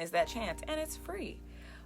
is that chance, and it's free.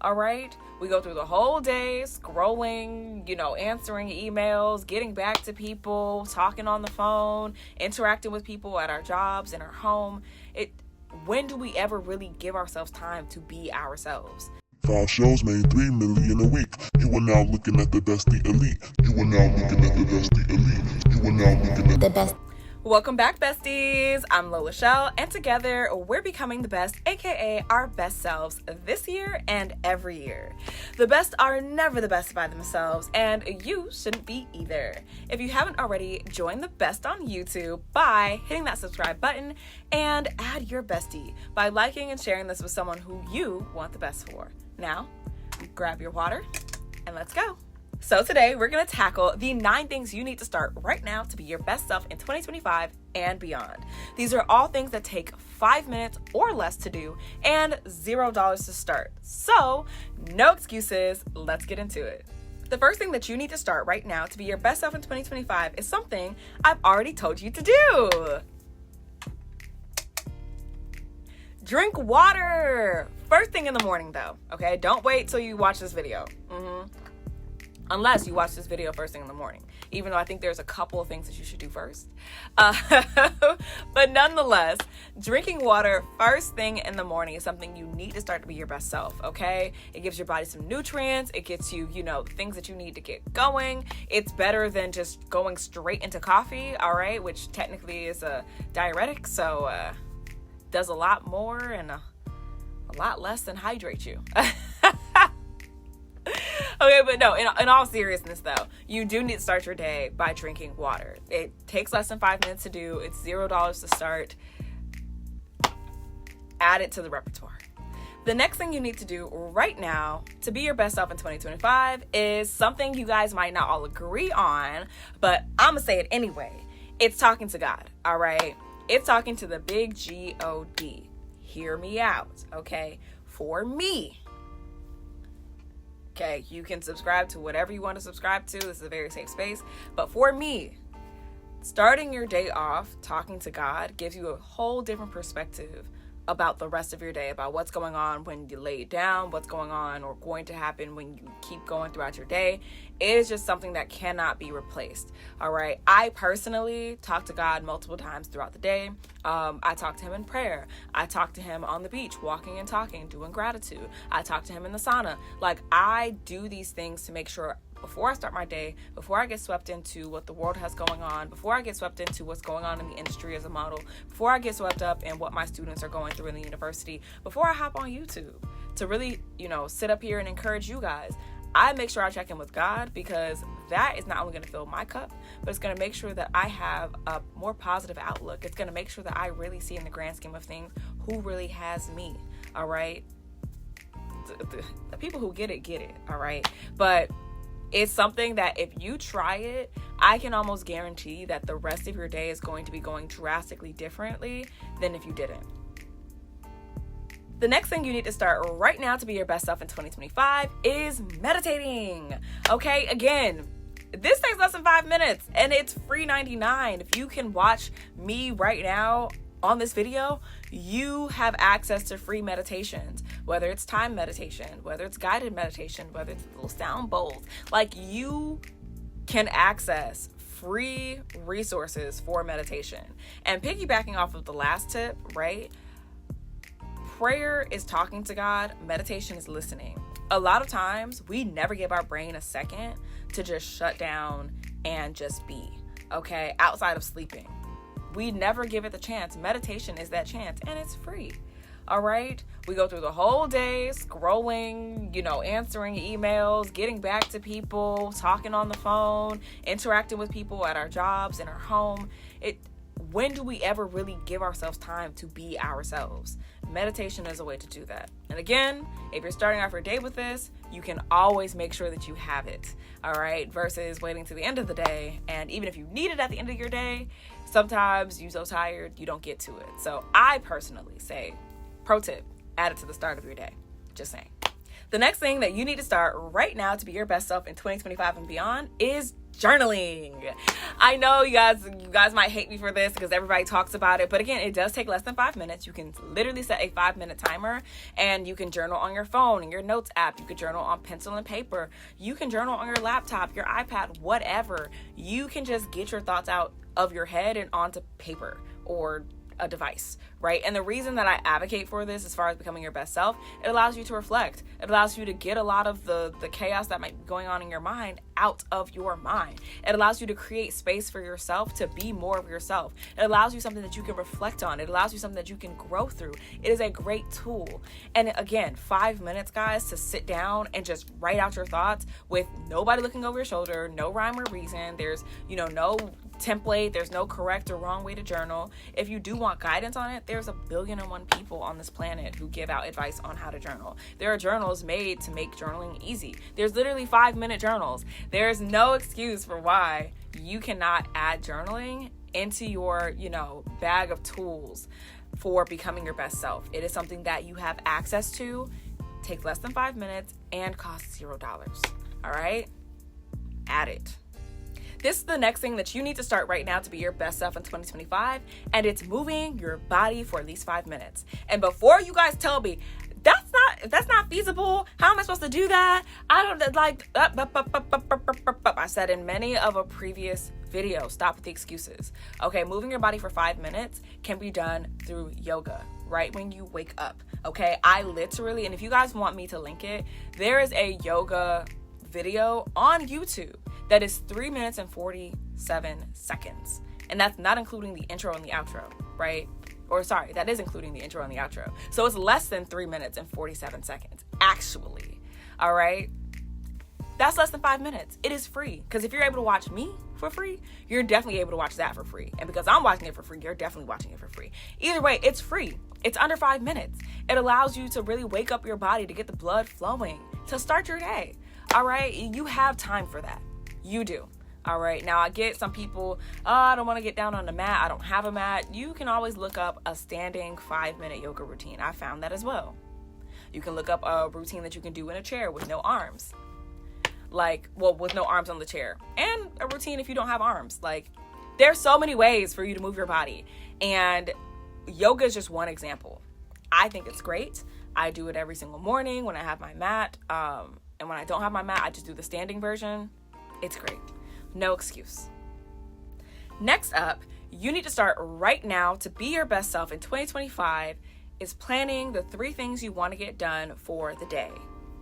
All right, we go through the whole day scrolling, answering emails, getting back to people, talking on the phone, interacting with people at our jobs, in our home. When do we ever really give ourselves time to be ourselves? 5 shows made 3 million a week. You are now looking at the bestie elite. You are now looking at the bestie elite. You are now looking at the best. Welcome back, besties. I'm Lola Shell, and together we're becoming the best, aka our best selves, this year and every year. The best are never the best by themselves, and you shouldn't be either. If you haven't already, join the best on YouTube by hitting that subscribe button and add your bestie by liking and sharing this with someone who you want the best for. Now, grab your water and let's go. So today we're going to tackle the 9 things you need to start right now to be your best self in 2025 and beyond. These are all things that take 5 minutes or less to do and $0 to start. So no excuses, let's get into it. The first thing that you need to start right now to be your best self in 2025 is something I've already told you to do. Drink water. First thing in the morning though, okay? Don't wait till you watch this video. Unless you watch this video first thing in the morning, even though I think there's a couple of things that you should do first. But nonetheless, drinking water first thing in the morning is something you need to start to be your best self, okay? It gives your body some nutrients. It gets you, things that you need to get going. It's better than just going straight into coffee, all right? Which technically is a diuretic, so does a lot more and a lot less than hydrate you. Okay, but no, in all seriousness though, you do need to start your day by drinking water. It takes less than 5 minutes to do. It's $0 to start. Add it to the repertoire. The next thing you need to do right now to be your best self in 2025 is something you guys might not all agree on, but I'm gonna say it anyway. It's talking to God, all right? It's talking to the big G-O-D. Hear me out, okay? For me. Okay, you can subscribe to whatever you want to subscribe to. This is a very safe space. But for me, starting your day off talking to God gives you a whole different perspective about the rest of your day, about what's going on when you lay it down, what's going on or going to happen when you keep going throughout your day. It is just something that cannot be replaced. All right. I personally talk to God multiple times throughout the day. I talk to him in prayer. I talk to him on the beach, walking and talking, doing gratitude. I talk to him in the sauna. Like, I do these things to make sure before I start my day, before I get swept into what the world has going on, before I get swept into what's going on in the industry as a model, before I get swept up in what my students are going through in the university, before I hop on YouTube to really, sit up here and encourage you guys, I make sure I check in with God, because that is not only going to fill my cup, but it's going to make sure that I have a more positive outlook. It's going to make sure that I really see in the grand scheme of things who really has me, all right? The people who get it, all right? But it's something that if you try it, I can almost guarantee that the rest of your day is going to be going drastically differently than if you didn't. The next thing you need to start right now to be your best self in 2025 is meditating. Okay, again, this takes less than 5 minutes and it's free 99. If you can watch me right now on this video, you have access to free meditations, whether it's time meditation, whether it's guided meditation, whether it's little sound bowls. Like, you can access free resources for meditation. And piggybacking off of the last tip, right? Prayer is talking to God, meditation is listening. A lot of times we never give our brain a second to just shut down and just be, okay, outside of sleeping. We never give it the chance. Meditation is that chance, and it's free. All right. We go through the whole day scrolling, answering emails, getting back to people, talking on the phone, interacting with people at our jobs, in our home. When do we ever really give ourselves time to be ourselves? Meditation is a way to do that. And again, if you're starting off your day with this, you can always make sure that you have it, all right? Versus waiting to the end of the day. And even if you need it at the end of your day, sometimes you're so tired, you don't get to it. So I personally say, pro tip, add it to the start of your day. Just saying. The next thing that you need to start right now to be your best self in 2025 and beyond is journaling. I know you guys might hate me for this because everybody talks about it, but again, it does take less than 5 minutes. You can literally set a 5-minute timer, and you can journal on your phone and your notes app. You can journal on pencil and paper. You can journal on your laptop, your iPad, whatever. You can just get your thoughts out of your head and onto paper or a device, right? And the reason that I advocate for this as far as becoming your best self, it allows you to reflect. It allows you to get a lot of the chaos that might be going on in your mind out of your mind. It allows you to create space for yourself to be more of yourself. It allows you something that you can reflect on. It allows you something that you can grow through. It is a great tool. And again, 5 minutes, guys, to sit down and just write out your thoughts with nobody looking over your shoulder, no rhyme or reason. There's, no template. There's no correct or wrong way to journal. If you do want guidance on it, there's 1,000,001 people on this planet who give out advice on how to journal. There are journals made to make journaling easy. There's literally 5-minute journals. There's no excuse for why you cannot add journaling into your, bag of tools for becoming your best self. It is something that you have access to, takes less than 5 minutes, and costs $0. All right? Add it. This is the next thing that you need to start right now to be your best self in 2025, and it's moving your body for at least 5 minutes. And before you guys tell me, that's not feasible, how am I supposed to do that? I don't I said in many of a previous video, stop with the excuses. Okay, moving your body for 5 minutes can be done through yoga, right when you wake up. Okay, I literally, and if you guys want me to link it, there is a yoga video on YouTube that is 3 minutes and 47 seconds. And that's not including the intro and the outro, right? Or sorry, that is including the intro and the outro. So it's less than 3 minutes and 47 seconds, actually. All right? That's less than 5 minutes. It is free. Because if you're able to watch me for free, you're definitely able to watch that for free. And because I'm watching it for free, you're definitely watching it for free. Either way, it's free. It's under 5 minutes. It allows you to really wake up your body, to get the blood flowing, to start your day. All right? You have time for that. You do. All right. Now I get some people, I don't want to get down on the mat. I don't have a mat. You can always look up a standing 5-minute yoga routine. I found that as well. You can look up a routine that you can do in a chair with no arms. With no arms on the chair. And a routine if you don't have arms. There's so many ways for you to move your body. And yoga is just one example. I think it's great. I do it every single morning when I have my mat. And when I don't have my mat, I just do the standing version. It's great. No excuse. Next up, you need to start right now to be your best self in 2025 is planning the 3 things you want to get done for the day.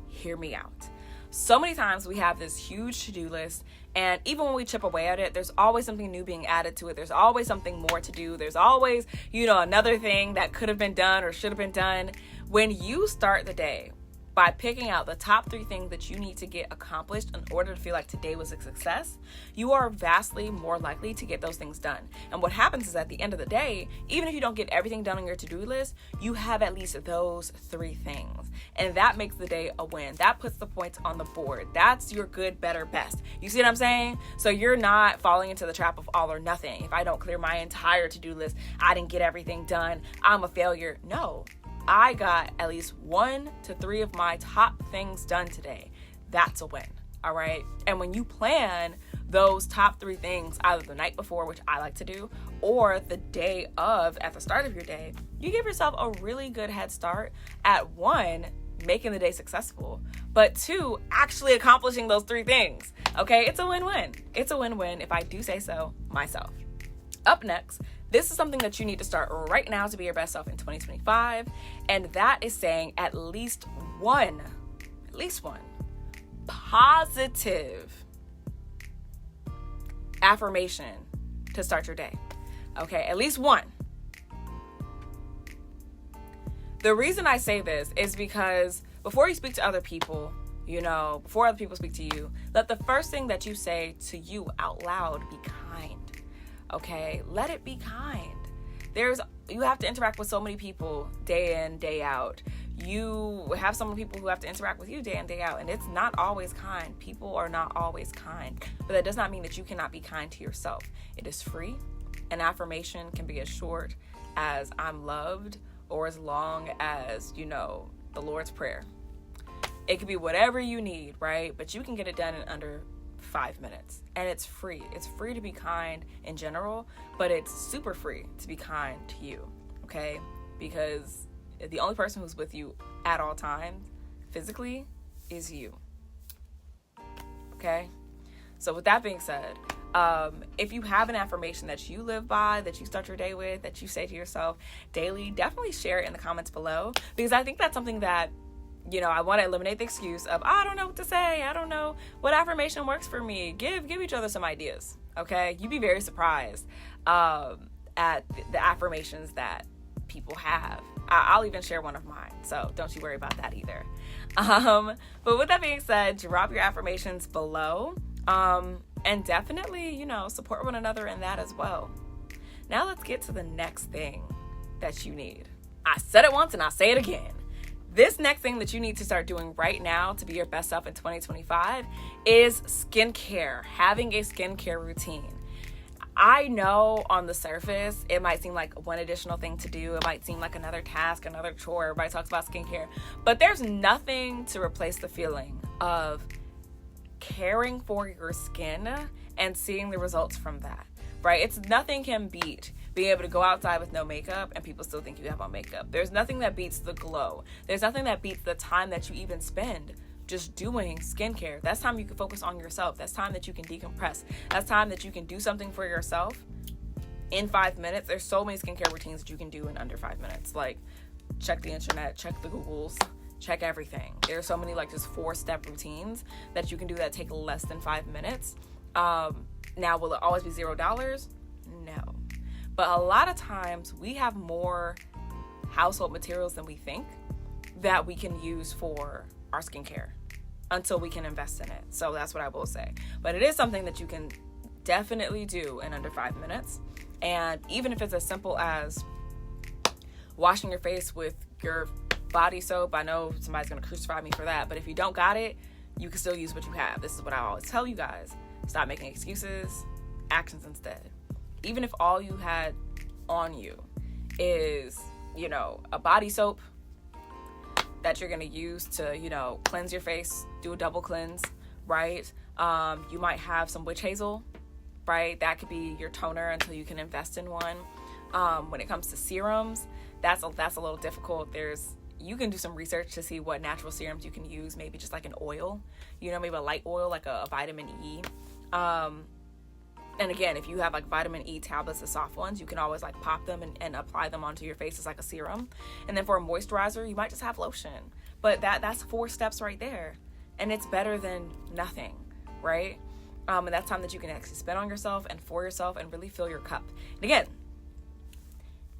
Hear me out. So many times we have this huge to-do list, and even when we chip away at it, there's always something new being added to it. There's always something more to do. There's always, another thing that could have been done or should have been done. When you start the day by picking out the top 3 things that you need to get accomplished in order to feel like today was a success, you are vastly more likely to get those things done. And what happens is at the end of the day, even if you don't get everything done on your to-do list, you have at least those 3 things. And that makes the day a win. That puts the points on the board. That's your good, better, best. You see what I'm saying? So you're not falling into the trap of all or nothing. If I don't clear my entire to-do list, I didn't get everything done, I'm a failure. No. I got at least 1 to 3 of my top things done today. That's a win, all right? And when you plan those top 3 things either the night before, which I like to do, or the day of, at the start of your day, you give yourself a really good head start at 1, making the day successful, but 2, actually accomplishing those 3 things, okay? It's a win-win. It's a win-win if I do say so myself. Up next, this is something that you need to start right now to be your best self in 2025. And that is saying at least one positive affirmation to start your day. Okay, at least one. The reason I say this is because before you speak to other people, before other people speak to you, let the first thing that you say to you out loud be kind. Okay, let it be kind. You have to interact with so many people day in, day out. You have so many people who have to interact with you day in, day out, and it's not always kind. People are not always kind, but that does not mean that you cannot be kind to yourself. It is free. An affirmation can be as short as I'm loved or as long as, the Lord's Prayer. It could be whatever you need, right? But you can get it done in under 5 minutes. And it's free. It's free to be kind in general, but it's super free to be kind to you, okay? Because the only person who's with you at all times, physically, is you. Okay? So with that being said, if you have an affirmation that you live by, that you start your day with, that you say to yourself daily, definitely share it in the comments below, because I think that's something that, I want to eliminate the excuse of, I don't know what to say, I don't know what affirmation works for me. Give each other some ideas, okay? You'd be very surprised at the affirmations that people have. I'll even share one of mine, so don't you worry about that either. But with that being said, drop your affirmations below. And definitely, support one another in that as well. Now let's get to the next thing that you need. I said it once and I'll say it again. This next thing that you need to start doing right now to be your best self in 2025 is skincare, having a skincare routine. I know on the surface, it might seem like one additional thing to do. It might seem like another task, another chore. Everybody talks about skincare, but there's nothing to replace the feeling of caring for your skin and seeing the results from that, right? Nothing can beat being able to go outside with no makeup and people still think you have on makeup. There's nothing that beats the glow. There's nothing that beats the time that you even spend just doing skincare. That's time you can focus on yourself. That's time that you can decompress. That's time that you can do something for yourself in 5 minutes. There's so many skincare routines that you can do in under 5 minutes. Like, check the internet, check the Googles, check everything. There's so many just 4-step routines that you can do that take less than 5 minutes. Now, will it always be $0? No. But a lot of times we have more household materials than we think that we can use for our skincare until we can invest in it. So that's what I will say. But it is something that you can definitely do in under 5 minutes. And even if it's as simple as washing your face with your body soap, I know somebody's going to crucify me for that, but if you don't got it, you can still use what you have. This is what I always tell you guys. Stop making excuses, actions instead. Even if all you had on you is, a body soap that you're going to use to, cleanse your face, do a double cleanse, right? You might have some witch hazel, right? That could be your toner until you can invest in one. When it comes to serums, that's a little difficult. You can do some research to see what natural serums you can use, maybe just like an oil, maybe a light oil, like a vitamin E. And again, if you have vitamin E tablets, the soft ones, you can always pop them and apply them onto your face as a serum. And then for a moisturizer, you might just have lotion. But that's 4 steps right there. And it's better than nothing, right? And that's time that you can actually spend on yourself and for yourself and really fill your cup. And again,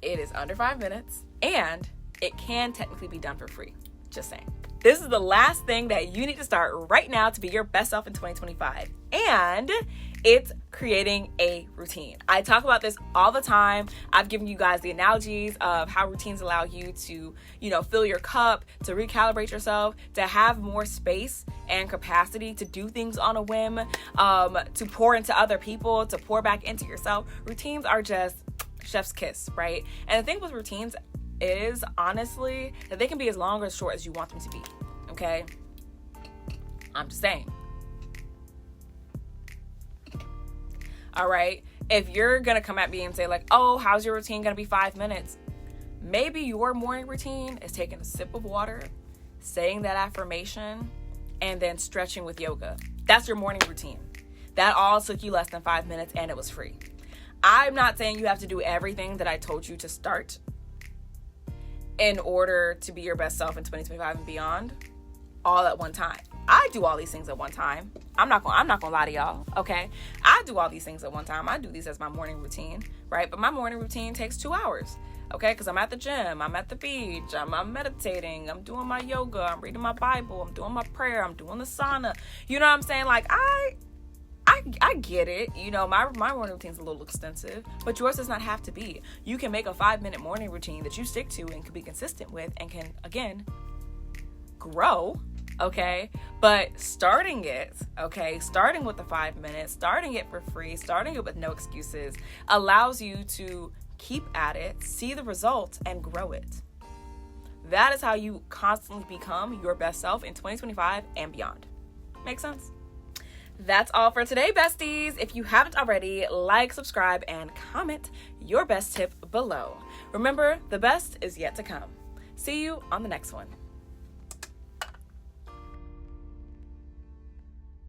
it is under 5 minutes and it can technically be done for free. Just saying. This is the last thing that you need to start right now to be your best self in 2025. And it's creating a routine. I talk about this all the time. I've given you guys the analogies of how routines allow you to, fill your cup, to recalibrate yourself, to have more space and capacity to do things on a whim, to pour into other people, to pour back into yourself. Routines are just chef's kiss, right? And the thing with routines is honestly that they can be as long or as short as you want them to be. Okay? I'm just saying. All right? If you're going to come at me and say oh, how's your routine going to be 5 minutes? Maybe your morning routine is taking a sip of water, saying that affirmation, and then stretching with yoga. That's your morning routine. That all took you less than 5 minutes and it was free. I'm not saying you have to do everything that I told you to start in order to be your best self in 2025 and beyond all at one time. I do all these things at one time. I'm not gonna lie to y'all, okay? I do all these things at one time. I do these as my morning routine, right? But my morning routine takes 2 hours, okay? Because I'm at the gym, I'm at the beach, I'm meditating, I'm doing my yoga, I'm reading my Bible, I'm doing my prayer, I'm doing the sauna. You know what I'm saying? I get it. My morning routine is a little extensive, but yours does not have to be. You can make a 5-minute morning routine that you stick to and can be consistent with and can, again, grow, okay? But starting with the 5 minutes, starting it for free, starting it with no excuses, allows you to keep at it, see the results, and grow it. That is how you constantly become your best self in 2025 and beyond. Make sense? That's all for today, besties. If you haven't already, like, subscribe, and comment your best tip below. Remember, the best is yet to come. See you on the next one.